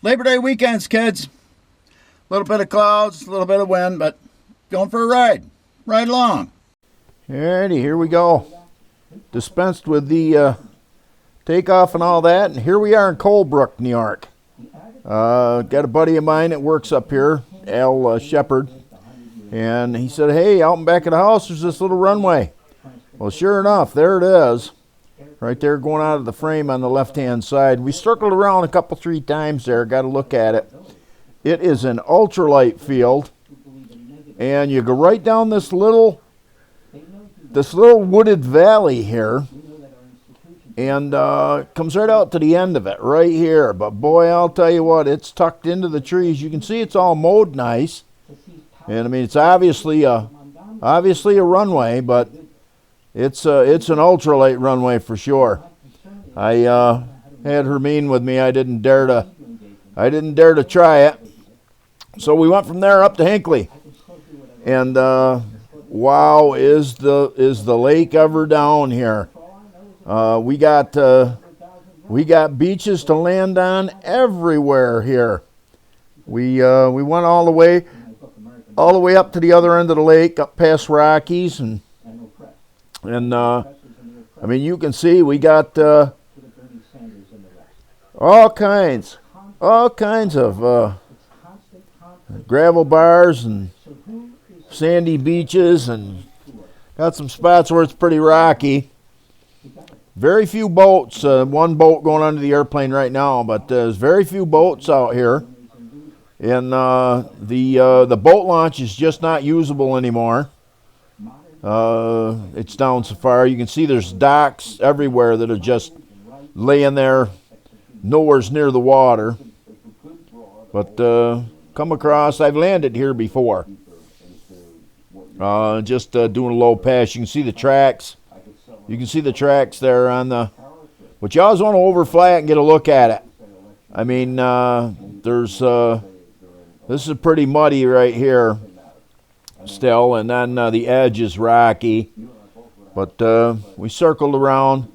Labor Day weekends, kids. A little bit of clouds, a little bit of wind, but going for a ride. Ride along. Alrighty, here we go. Dispensed with the takeoff and all that, and here we are in Cold Brook, New York. Got a buddy of mine that works up here, Shepard, and he said, hey, out in back of the house there's this little runway. Well, sure enough, there it is. Right there going out of the frame on the left-hand side. We circled around a couple, 3 times there, got to look at it. It is an ultralight field, and you go right down this little wooded valley here, and comes right out to the end of it, right here. But boy, I'll tell you what, it's tucked into the trees. You can see it's all mowed nice, and I mean it's obviously a runway, but it's an ultralight runway for sure. I had Hermine with me. I didn't dare to try it. So we went from there up to Hinkley, and wow, is the lake ever down here? We got beaches to land on everywhere here. We went all the way up to the other end of the lake, up past Rockies, and I mean, you can see we got all kinds of gravel bars and sandy beaches, and got some spots where it's pretty rocky. Very few boats. One boat going under the airplane right now, but there's very few boats out here. And the boat launch is just not usable anymore. It's down so far. You can see there's docks everywhere that are just laying there, nowhere near the water. But come across, I've landed here before. Just doing a low pass. You can see the tracks. You can see the tracks there on the. But you always want to overfly it and get a look at it. I mean, this is pretty muddy right here still, and then the edge is rocky. But we circled around,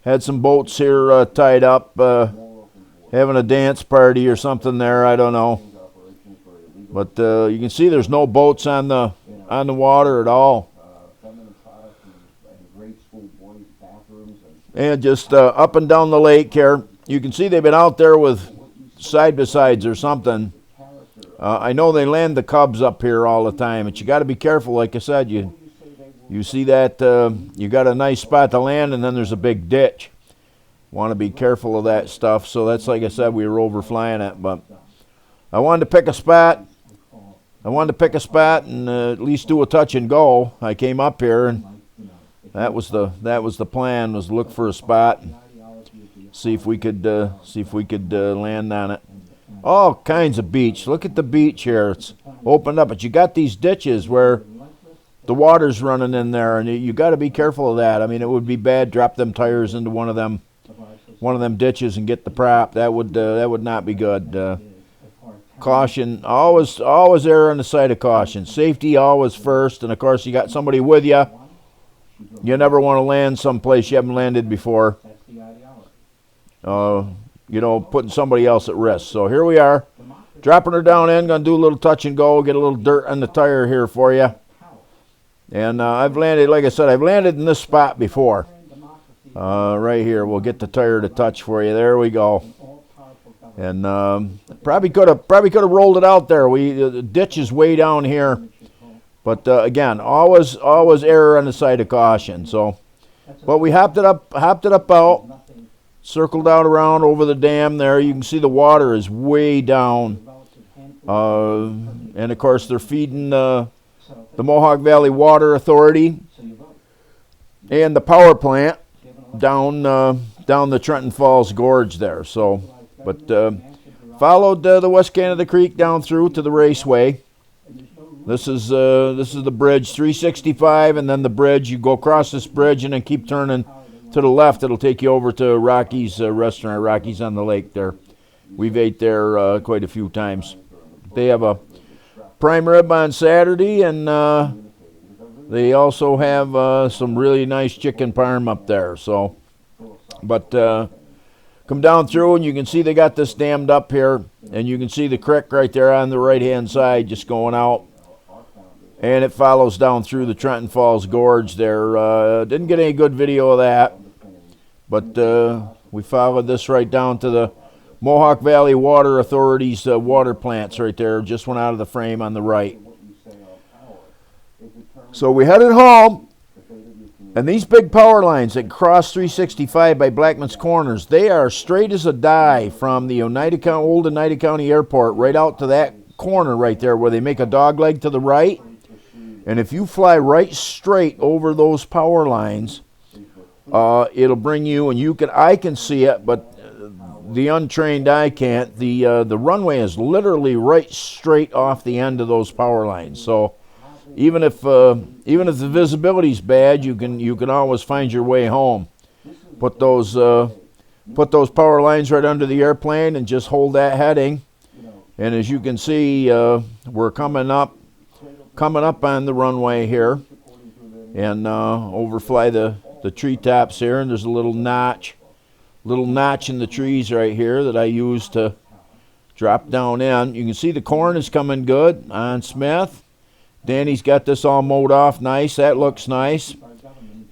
had some boats here tied up, having a dance party or something there. I don't know. But you can see there's no boats on the water at all. And just up and down the lake here, you can see they've been out there with side-by-sides or something. I know they land the cubs up here all the time, but you got to be careful. Like I said, you see that you got a nice spot to land, and then there's a big ditch. Want to be careful of that stuff. So that's, like I said, we were overflying it, but I wanted to pick a spot. And at least do a touch and go. I came up here, and that was the plan, was look for a spot and see if we could land on it. All kinds of beach. Look at the beach here. It's opened up, but you got these ditches where the water's running in there, and you got to be careful of that. I mean, it would be bad. Drop them tires into one of them ditches and get the prop. That would not be good. Caution, always err on the side of caution. Safety always first, and of course you got somebody with you. You never want to land someplace you haven't landed before. Putting somebody else at risk. So here we are, dropping her down in, going to do a little touch and go, get a little dirt on the tire here for you. And I've landed, like I said, I've landed in this spot before. Right here, we'll get the tire to touch for you. There we go. And probably could have rolled it out there. The ditch is way down here. But again, always err on the side of caution. So, but we hopped it up out, circled out around over the dam there. You can see the water is way down, and of course they're feeding the Mohawk Valley Water Authority and the power plant down the Trenton Falls Gorge there. So, but followed the West Canada Creek down through to the raceway. This is the bridge, 365, and then the bridge. You go across this bridge and then keep turning to the left. It'll take you over to Rocky's restaurant, Rocky's on the Lake there. We've ate there quite a few times. They have a prime rib on Saturday, and they also have some really nice chicken parm up there. So, but come down through, and you can see they got this dammed up here. and you can see the creek right there on the right-hand side just going out. And it follows down through the Trenton Falls Gorge there. Didn't get any good video of that, but we followed this right down to the Mohawk Valley Water Authority's water plants right there. Just went out of the frame on the right. So we headed home, and these big power lines that cross 365 by Blackman's Corners, they are straight as a die from the old Oneida County Airport right out to that corner right there where they make a dogleg to the right. And if you fly right straight over those power lines, it'll bring you, and I can see it, but the untrained eye can't. The runway is literally right straight off the end of those power lines. So even if the visibility's bad, you can always find your way home. Put those power lines right under the airplane and just hold that heading. And as you can see, we're coming up on the runway here, and overfly the treetops here, and there's a little notch in the trees right here that I use to drop down in. You can see the corn is coming good on Smith. Danny's got this all mowed off nice. That looks nice.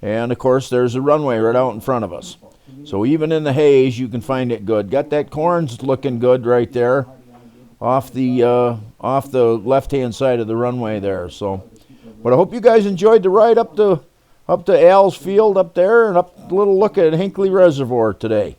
And of course there's a runway right out in front of us. So even in the haze you can find it good. Got that corn's looking good right there off the left-hand side of the runway there. So, but I hope you guys enjoyed the ride up to Al's Field up there, and up a little look at Hinkley Reservoir today.